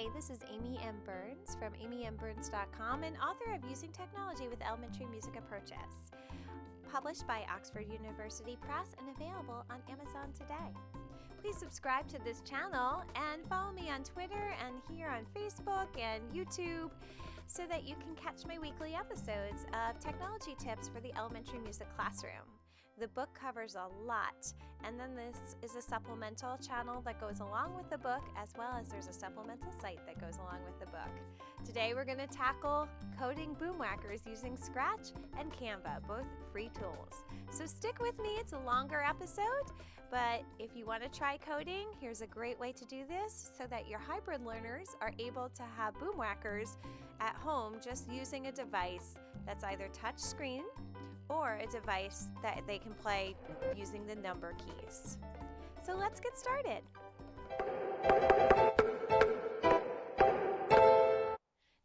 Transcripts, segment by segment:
Hi, this is Amy M. Burns from amymburns.com and author of Using Technology with Elementary Music Approaches, published by Oxford University Press and available on Amazon today. Please subscribe to this channel and follow me on Twitter and here on Facebook and YouTube so that you can catch my weekly episodes of technology tips for the elementary music classroom. The book covers a lot, and then this is a supplemental channel that goes along with the book, as well as there's a supplemental site that goes along with the book. Today we're going to tackle coding Boomwhackers using Scratch and Canva, both free tools. So stick with me, it's a longer episode, but if you want to try coding, here's a great way to do this so that your hybrid learners are able to have Boomwhackers at home just using a device that's either touch screen or a device that they can play using the number keys. So let's get started.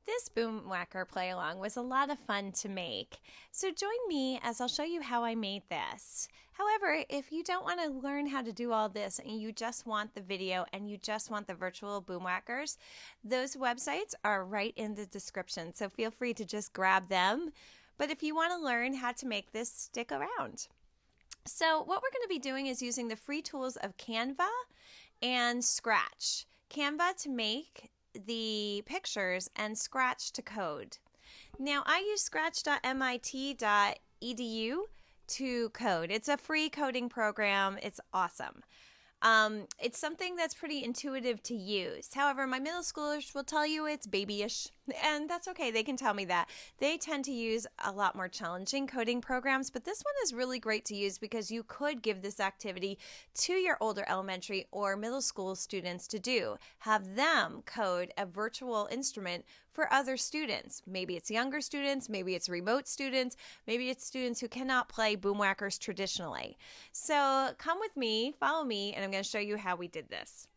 This Boomwhacker play along was a lot of fun to make. So join me as I'll show you how I made this. However, if you don't want to learn how to do all this and you just want the video and you just want the virtual Boomwhackers, those websites are right in the description. So feel free to just grab them. But if you want to learn how to make this, stick around. So what we're going to be doing is using the free tools of Canva and Scratch. Canva to make the pictures and Scratch to code. Now I use scratch.mit.edu to code. It's a free coding program. It's awesome. It's something that's pretty intuitive to use. However, my middle schoolers will tell you it's babyish, and that's okay. They can tell me that. They tend to use a lot more challenging coding programs, but this one is really great to use because you could give this activity to your older elementary or middle school students to do. Have them code a virtual instrument for other students. Maybe it's younger students, maybe it's remote students, maybe it's students who cannot play Boomwhackers traditionally. So come with me, follow me, and I'm going to show you how we did this.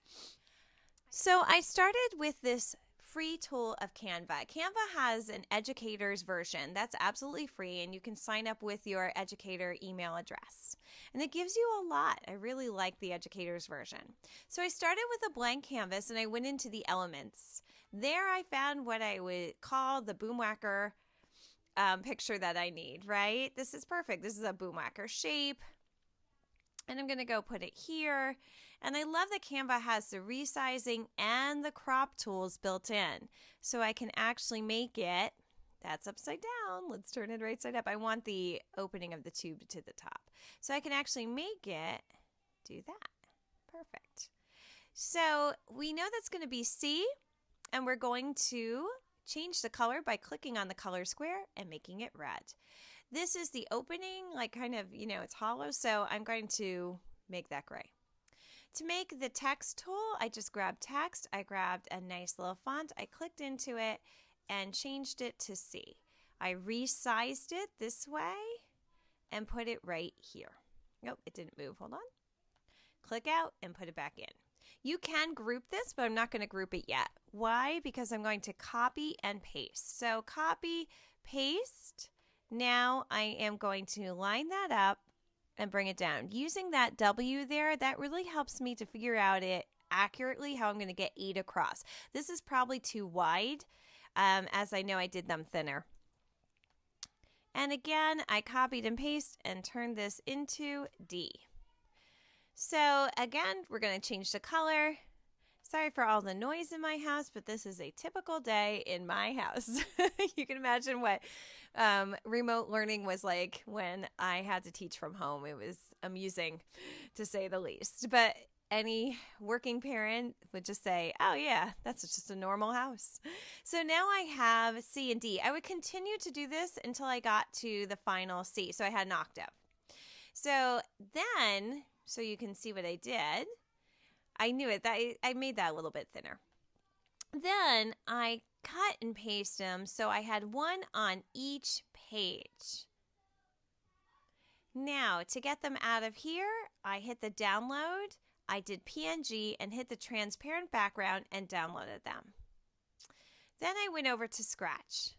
So I started with this free tool of Canva. Canva has an educator's version that's absolutely free, and you can sign up with your educator email address. And it gives you a lot. I really like the educator's version. So I started with a blank canvas and I went into the elements. There I found what I would call the Boomwhacker picture that I need, right? This is perfect. This is a Boomwhacker shape. And I'm going to go put it here. And I love that Canva has the resizing and the crop tools built in. So I can actually make it, that's upside down. Let's turn it right side up. I want the opening of the tube to the top. So I can actually make it do that. Perfect. So we know that's going to be C, and we're going to change the color by clicking on the color square and making it red. This is the opening, like kind of, it's hollow, so I'm going to make that gray. To make the text tool, I just grabbed text. I grabbed a nice little font. I clicked into it and changed it to C. I resized it this way and put it right here. Nope, it didn't move. Hold on. Click out and put it back in. You can group this, but I'm not going to group it yet. Why? Because I'm going to copy and paste. So copy, paste. Now I am going to line that up and bring it down. Using that W there, that really helps me to figure out it accurately how I'm going to get 8 across. This is probably too wide, as I know I did them thinner. And again, I copied and pasted and turned this into D. So again, we're going to change the color. Sorry for all the noise in my house, but this is a typical day in my house. You can imagine what remote learning was like when I had to teach from home. It was amusing, to say the least. But any working parent would just say, oh yeah, that's just a normal house. So now I have C and D. I would continue to do this until I got to the final C. So I had an octave. So then, so you can see what I did. I knew it. I made that a little bit thinner. Then I cut and paste them so I had one on each page. Now, to get them out of here, I hit the download. I did PNG and hit the transparent background and downloaded them. Then I went over to Scratch.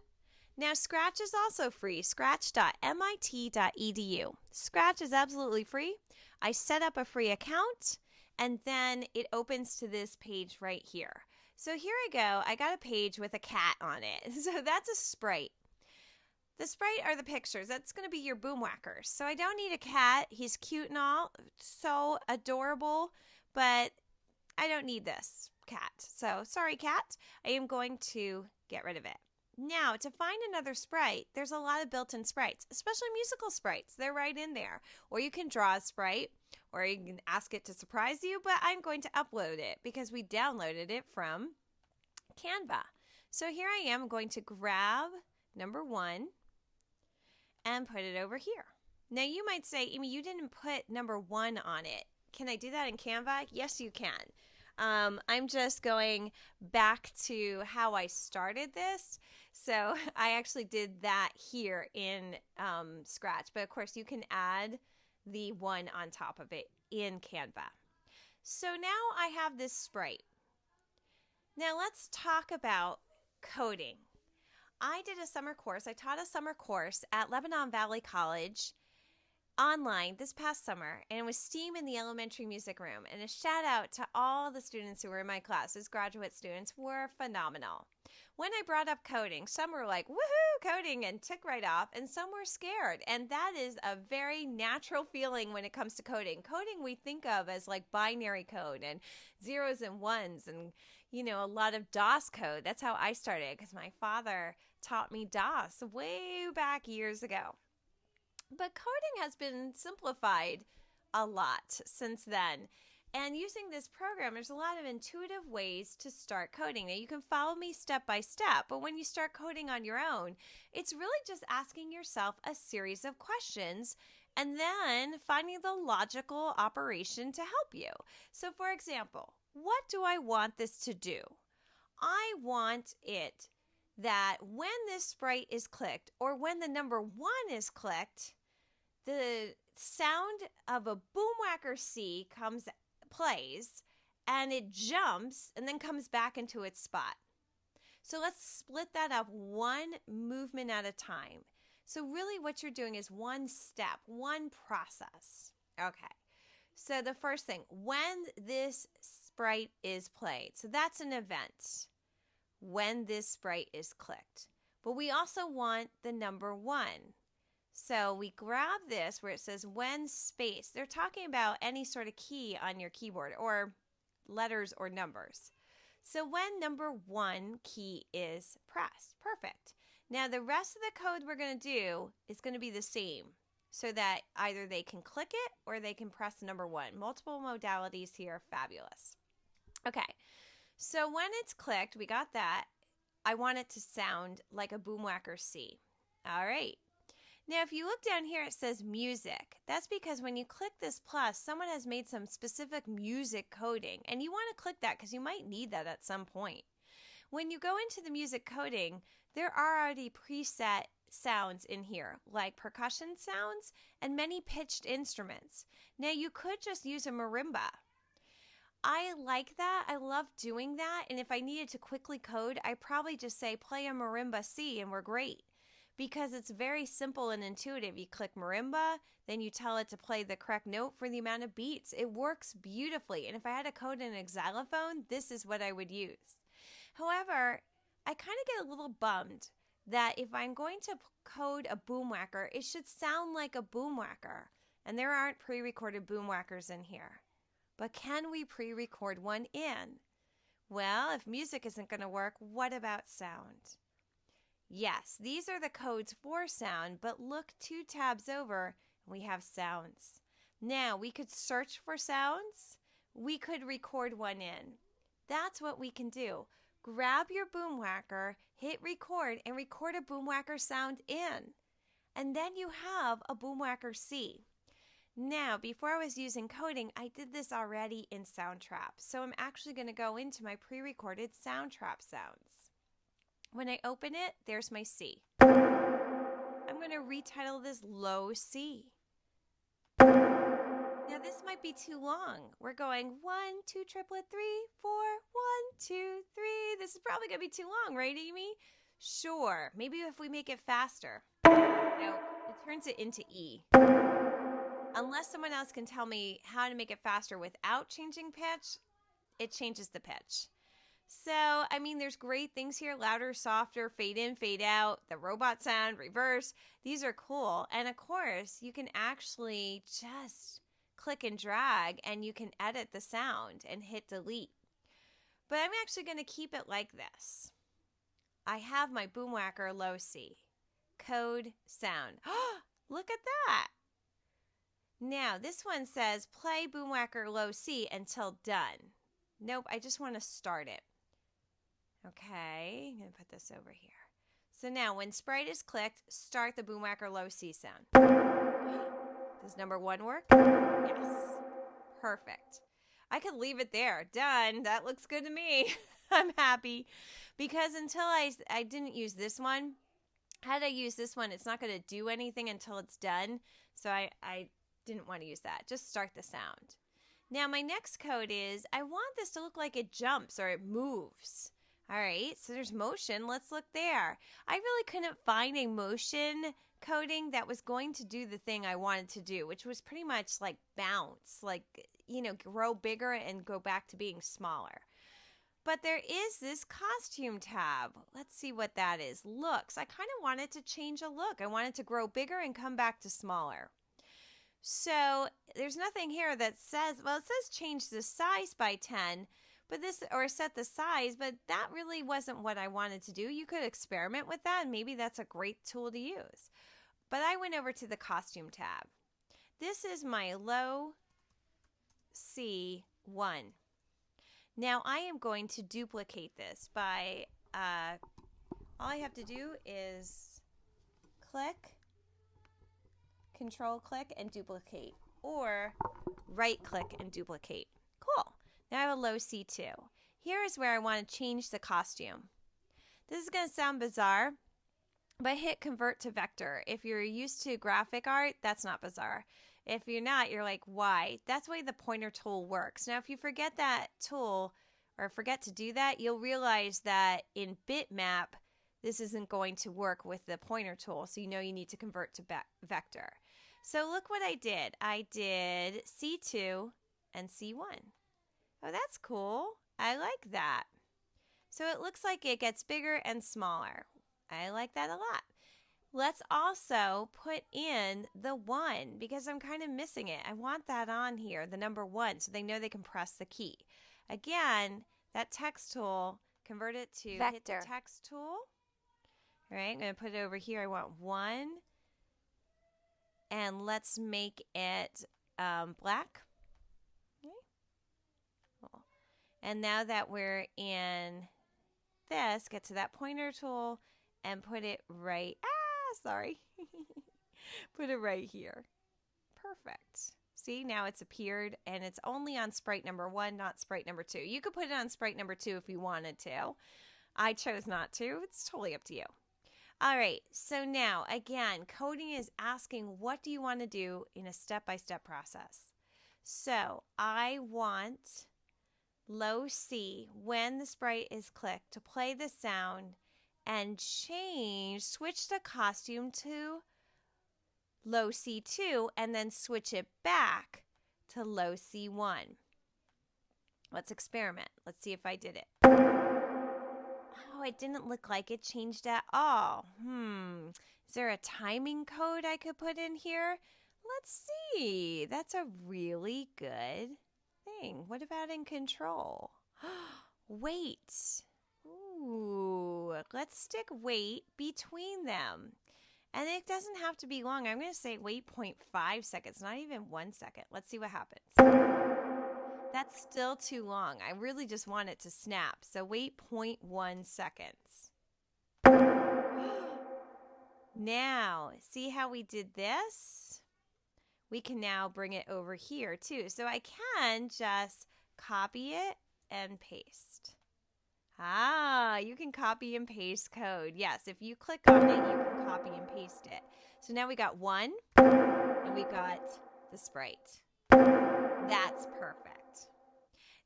Now, Scratch is also free, scratch.mit.edu. Scratch is absolutely free. I set up a free account, and then it opens to this page right here. So here I go. I got a page with a cat on it. So that's a sprite. The sprite are the pictures. That's going to be your Boomwhacker. So I don't need a cat. He's cute and all. So adorable. But I don't need this cat. So sorry, cat. I am going to get rid of it. Now, to find another sprite, there's a lot of built-in sprites, especially musical sprites. They're right in there. Or you can draw a sprite, or you can ask it to surprise you, but I'm going to upload it because we downloaded it from Canva. So here I am going to grab number 1 and put it over here. Now you might say, Amy, you didn't put number 1 on it. Can I do that in Canva? Yes, you can. I'm just going back to how I started this. So I actually did that here in Scratch. But of course, you can add the 1 on top of it in Canva. So now I have this sprite. Now let's talk about coding. I did a summer course. I taught a summer course at Lebanon Valley College online this past summer, and it was STEAM in the elementary music room. And a shout out to all the students who were in my class. Those graduate students were phenomenal. When I brought up coding, some were like, woohoo, coding, and took right off, and some were scared. And that is a very natural feeling when it comes to coding. Coding we think of as like binary code and zeros and ones and, you know, a lot of DOS code. That's how I started because my father taught me DOS way back years ago. But coding has been simplified a lot since then. And using this program, there's a lot of intuitive ways to start coding. Now, you can follow me step by step, but when you start coding on your own, it's really just asking yourself a series of questions and then finding the logical operation to help you. So, for example, what do I want this to do? I want it that when this sprite is clicked or when the number 1 is clicked, the sound of a Boomwhacker C plays and it jumps and then comes back into its spot. So let's split that up one movement at a time. So really what you're doing is one step, one process. Okay. So the first thing, when this sprite is played, so that's an event when this sprite is clicked. But we also want the number 1. So we grab this where it says when space. They're talking about any sort of key on your keyboard or letters or numbers. So when number 1 key is pressed. Perfect. Now the rest of the code we're going to do is going to be the same so that either they can click it or they can press number 1. Multiple modalities here. Fabulous. Okay. So when it's clicked, we got that. I want it to sound like a Boomwhacker C. All right. Now, if you look down here, it says music. That's because when you click this plus, someone has made some specific music coding, and you want to click that because you might need that at some point. When you go into the music coding, there are already preset sounds in here, like percussion sounds and many pitched instruments. Now, you could just use a marimba. I like that. I love doing that. And if I needed to quickly code, I probably just say play a marimba C and we're great. Because it's very simple and intuitive. You click marimba, then you tell it to play the correct note for the amount of beats. It works beautifully. And if I had to code in a xylophone, this is what I would use. However, I kind of get a little bummed that if I'm going to code a Boomwhacker, it should sound like a Boomwhacker. And there aren't pre-recorded Boomwhackers in here. But can we pre-record one in? Well, if music isn't going to work, what about sound? Yes, these are the codes for sound, but look 2 tabs over and we have sounds. Now, we could search for sounds. We could record one in. That's what we can do. Grab your Boomwhacker, hit record, and record a Boomwhacker sound in. And then you have a Boomwhacker C. Now, before I was using coding, I did this already in Soundtrap. So I'm actually going to go into my pre-recorded Soundtrap sounds. When I open it, there's my C. I'm going to retitle this Low C. Now this might be too long. We're going 1, 2, triplet, 3, 4, 1, 2, 3. This is probably going to be too long, right, Amy? Sure. Maybe if we make it faster. No, it turns it into E. Unless someone else can tell me how to make it faster without changing pitch, it changes the pitch. So, I mean, there's great things here. Louder, softer, fade in, fade out, the robot sound, reverse. These are cool. And of course, you can actually just click and drag and you can edit the sound and hit delete. But I'm actually going to keep it like this. I have my Boomwhacker low C. Code sound. Look at that. Now, this one says play Boomwhacker low C until done. Nope, I just want to start it. Okay, I'm going to put this over here. So now when sprite is clicked, start the Boomwhacker low C sound. Does number 1 work? Yes. Perfect. I could leave it there. Done. That looks good to me. I'm happy. Because until I didn't use this one, had I used this one, it's not going to do anything until it's done. So I didn't want to use that. Just start the sound. Now my next code is I want this to look like it jumps or it moves. All right, so there's motion. Let's look there. I really couldn't find a motion coding that was going to do the thing I wanted to do, which was pretty much like bounce, like, grow bigger and go back to being smaller. But there is this costume tab. Let's see what that is. Looks. I kind of wanted to change a look. I wanted to grow bigger and come back to smaller. So there's nothing here that says, well, it says change the size by 10, or set the size, but that really wasn't what I wanted to do. You could experiment with that, and maybe that's a great tool to use. But I went over to the costume tab. This is my low C1. Now I am going to duplicate this by, all I have to do is Control click and duplicate, or right click and duplicate. Cool. Now I have a low C2. Here is where I want to change the costume. This is going to sound bizarre, but hit convert to vector. If you're used to graphic art, that's not bizarre. If you're not, you're like, why? That's the way the pointer tool works. Now, if you forget that tool or forget to do that, you'll realize that in bitmap, this isn't going to work with the pointer tool. So you know you need to convert to vector. So look what I did. I did C2 and C1. Oh, that's cool. I like that. So it looks like it gets bigger and smaller. I like that a lot. Let's also put in the 1 because I'm kind of missing it. I want that on here, the number 1, so they know they can press the key. Again, that text tool, convert it to Vector. Hit the text tool. All right, I'm going to put it over here. I want 1. And let's make it black. Okay. Cool. And now that we're in this, get to that pointer tool and put it right, put it right here. Perfect. See, now it's appeared and it's only on sprite number 1, not sprite number 2. You could put it on sprite number 2 if you wanted to. I chose not to. It's totally up to you. All right, so now, again, coding is asking, what do you want to do in a step-by-step process? So I want low C, when the sprite is clicked, to play the sound and switch the costume to low C2, and then switch it back to low C1. Let's experiment. Let's see if I did it. Oh, it didn't look like it changed at all. Is there a timing code I could put in here? Let's see. That's a really good thing. What about in control? Wait. Ooh, let's stick wait between them. And it doesn't have to be long. I'm going to say wait 0.5 seconds, not even 1 second. Let's see what happens. That's still too long. I really just want it to snap. So wait 0.1 seconds. Now, see how we did this? We can now bring it over here too. So I can just copy it and paste. You can copy and paste code. Yes, if you click on it, you can copy and paste it. So now we got 1 and we got the sprite. That's perfect.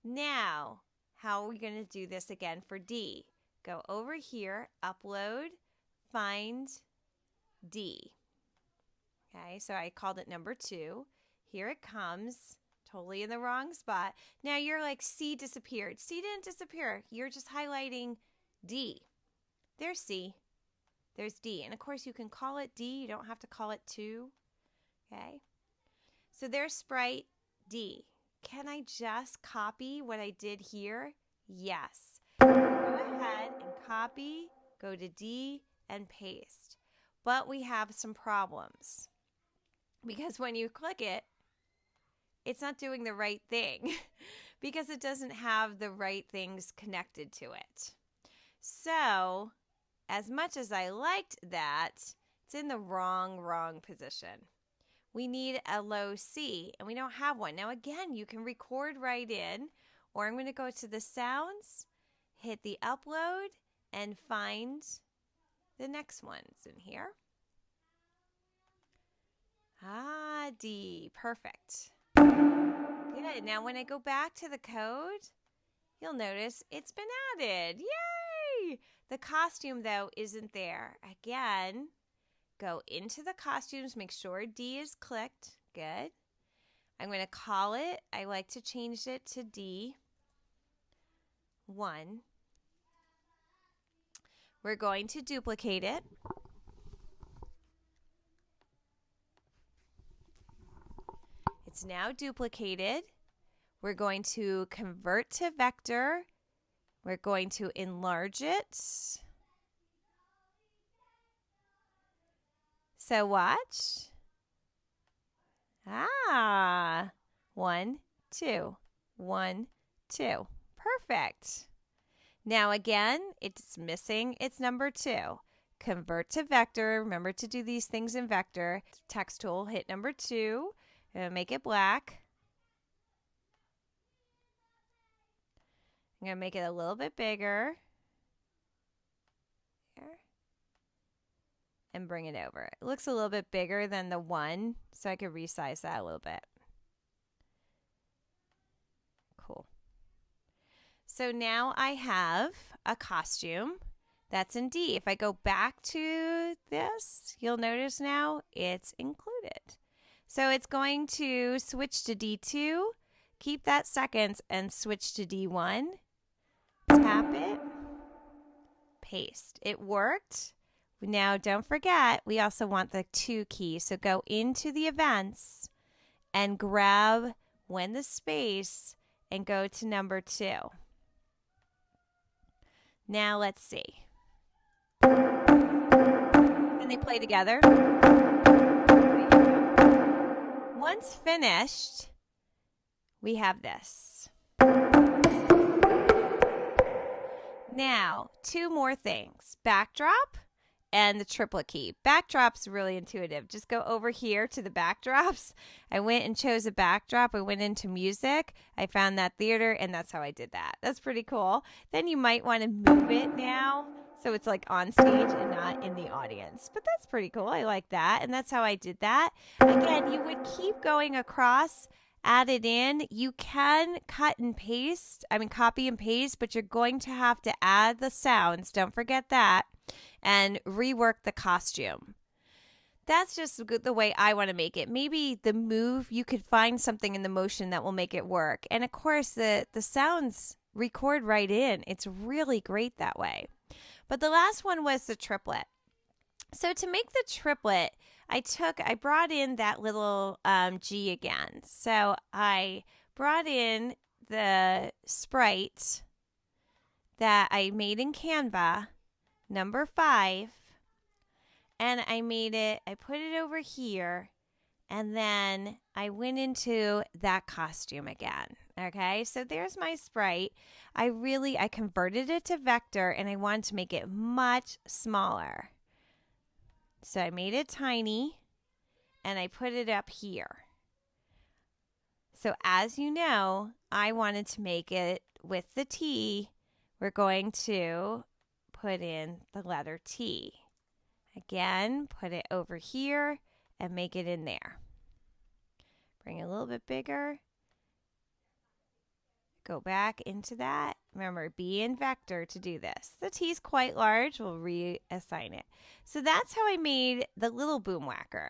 Now, how are we going to do this again for D? Go over here, upload, find D. Okay, so I called it number 2. Here it comes. totally in the wrong spot. Now you're like, C disappeared. C didn't disappear. You're just highlighting D. There's C. There's D. And of course you can call it D. You don't have to call it 2. Okay. So there's sprite D. Can I just copy what I did here? Yes. Go ahead and copy, go to D and paste. But we have some problems. Because when you click it, it's not doing the right thing because it doesn't have the right things connected to it. So, as much as I liked that, it's in the wrong position. We need a low C, and we don't have one. Now, again, you can record right in, or I'm going to go to the sounds, hit the upload, and find the next ones in here. Ah, D. Perfect. Good. Now, when I go back to the code, you'll notice it's been added. Yay! The costume, though, isn't there. Again, go into the costumes. Make sure D is clicked. Good. I'm going to call it. I like to change it to D1. We're going to duplicate it. It's now duplicated. We're going to convert to vector. We're going to enlarge it. So watch. 1, 2, 1, 2. Perfect. Now again, it's missing its number 2. Convert to vector. Remember to do these things in vector. Text tool, hit number 2. Make it black. I'm going to make it a little bit bigger. Here. And bring it over. It looks a little bit bigger than the 1, so I could resize that a little bit. Cool. So now I have a costume that's in D. If I go back to this, you'll notice now it's included. So it's going to switch to D2, keep that seconds, and switch to D1. Tap it, paste. It worked. Now don't forget, we also want the 2 key. So go into the events and grab when the space and go to number 2. Now let's see. Can they play together? Once finished, we have this. Now, 2 more things. Backdrop and the triplet key. Backdrop's really intuitive. Just go over here to the backdrops. I went and chose a backdrop. I went into music. I found that theater, and that's how I did that. That's pretty cool. Then you might want to move it now so it's like on stage and not in the audience. But that's pretty cool. I like that, and that's how I did that. Again, you would keep going across, add it in. You can cut and paste, copy and paste, but you're going to have to add the sounds. Don't forget that. And rework the costume. That's just the way I want to make it. Maybe the move, you could find something in the motion that will make it work. And of course, the sounds record right in. It's really great that way. But the last one was the triplet. So to make the triplet, I brought in that little G again. So I brought in the sprite that I made in Canva, number 5, and I put it over here, and then I went into that costume again. Okay, so there's my sprite. I converted it to vector, and I wanted to make it much smaller. So I made it tiny, and I put it up here. So as you know, I wanted to make it with the T. We're going to put in the letter T. Again, put it over here and make it in there. Bring it a little bit bigger. Go back into that. Remember, be in vector to do this. The T is quite large. We'll reassign it. So that's how I made the little Boomwhacker.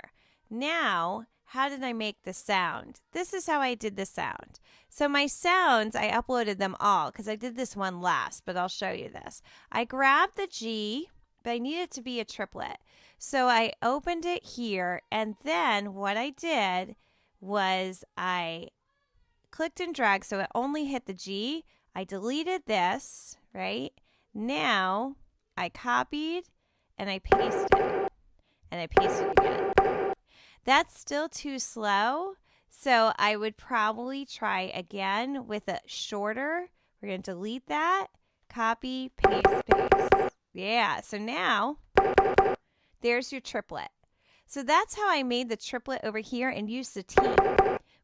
Now, how did I make the sound? This is how I did the sound. So my sounds, I uploaded them all because I did this one last, but I'll show you this. I grabbed the G, but I need it to be a triplet. So I opened it here, and then what I did was I clicked and dragged so it only hit the G. I deleted this, right? Now I copied and I pasted and I pasted again. That's still too slow, so I would probably try again with a shorter. We're going to delete that, copy, paste, paste. Yeah, so now there's your triplet. So that's how I made the triplet over here and used the T,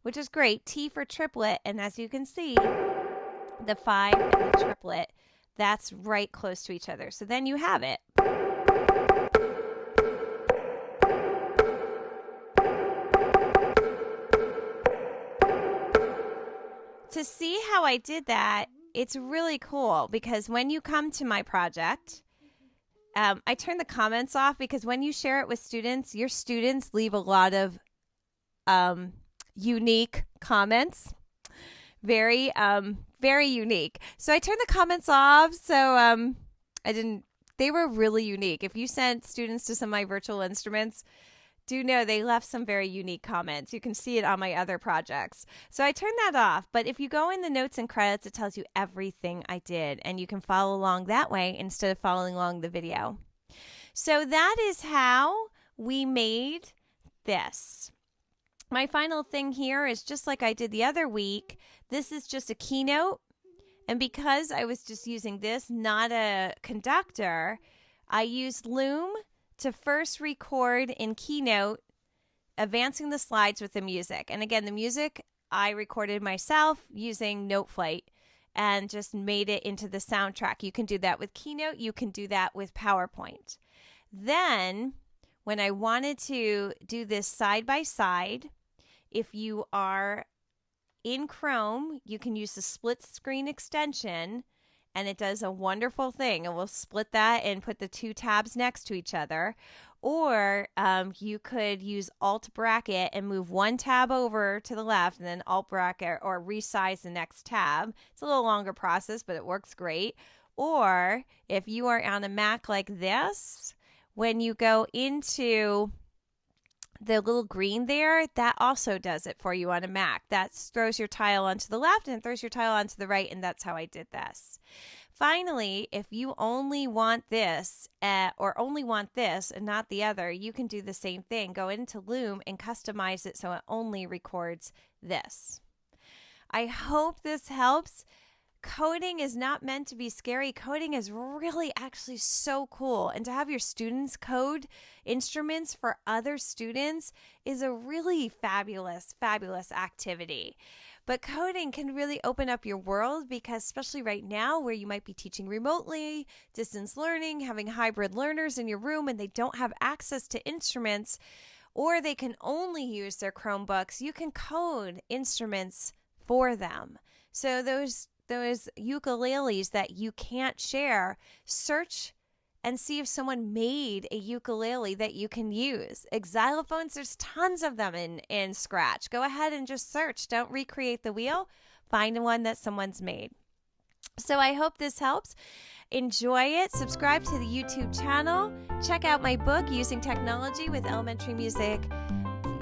which is great. T for triplet, and as you can see, the 5 and the triplet, that's right close to each other. So then you have it. To see how I did that, it's really cool because when you come to my project, I turn the comments off because when you share it with students, your students leave a lot of unique comments. Very unique. So I turned the comments off. So they were really unique. If you sent students to some of my virtual instruments, do know they left some very unique comments. You can see it on my other projects. So I turned that off. But if you go in the notes and credits, it tells you everything I did. And you can follow along that way instead of following along the video. So that is how we made this. My final thing here is just like I did the other week. This is just a keynote. And because I was just using this, not a conductor, I used Loom to first record in Keynote, advancing the slides with the music. And again, the music I recorded myself using Noteflight and just made it into the soundtrack. You can do that with Keynote. You can do that with PowerPoint. Then, when I wanted to do this side by side, if you are in Chrome, you can use the split screen extension, and it does a wonderful thing. It will split that and put the two tabs next to each other. Or you could use Alt bracket and move one tab over to the left and then Alt bracket or resize the next tab. It's a little longer process, but it works great. Or if you are on a Mac like this, when you go into the little green there, that also does it for you on a Mac. That throws your tile onto the left and throws your tile onto the right, and that's how I did this. Finally, if you only want this or only want this and not the other, you can do the same thing. Go into Loom and customize it so it only records this. I hope this helps. Coding is not meant to be scary. Coding is really actually so cool. And to have your students code instruments for other students is a really fabulous, fabulous activity. But coding can really open up your world because especially right now where you might be teaching remotely, distance learning, having hybrid learners in your room and they don't have access to instruments or they can only use their Chromebooks, you can code instruments for them. So those ukuleles that you can't share, search and see if someone made a ukulele that you can use. Xylophones, there's tons of them in Scratch. Go ahead and just search. Don't recreate the wheel. Find one that someone's made. So I hope this helps. Enjoy it. Subscribe to the YouTube channel. Check out my book, Using Technology with Elementary Music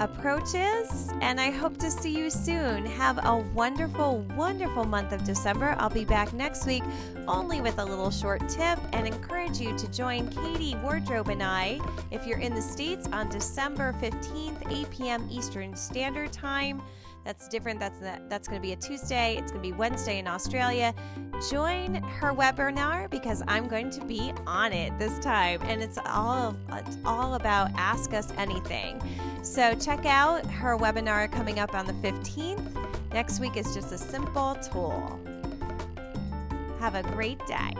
Approaches, and I hope to see you soon. Have a wonderful, wonderful month of December. I'll be back next week only with a little short tip and encourage you to join Katie, Wardrobe, and I if you're in the States on December 15th, 8 p.m. Eastern Standard Time. That's different. That's going to be a Tuesday. It's going to be Wednesday in Australia. Join her webinar because I'm going to be on it this time, and it's all about Ask Us Anything. So check out her webinar coming up on the 15th. Next week is just a simple tool. Have a great day.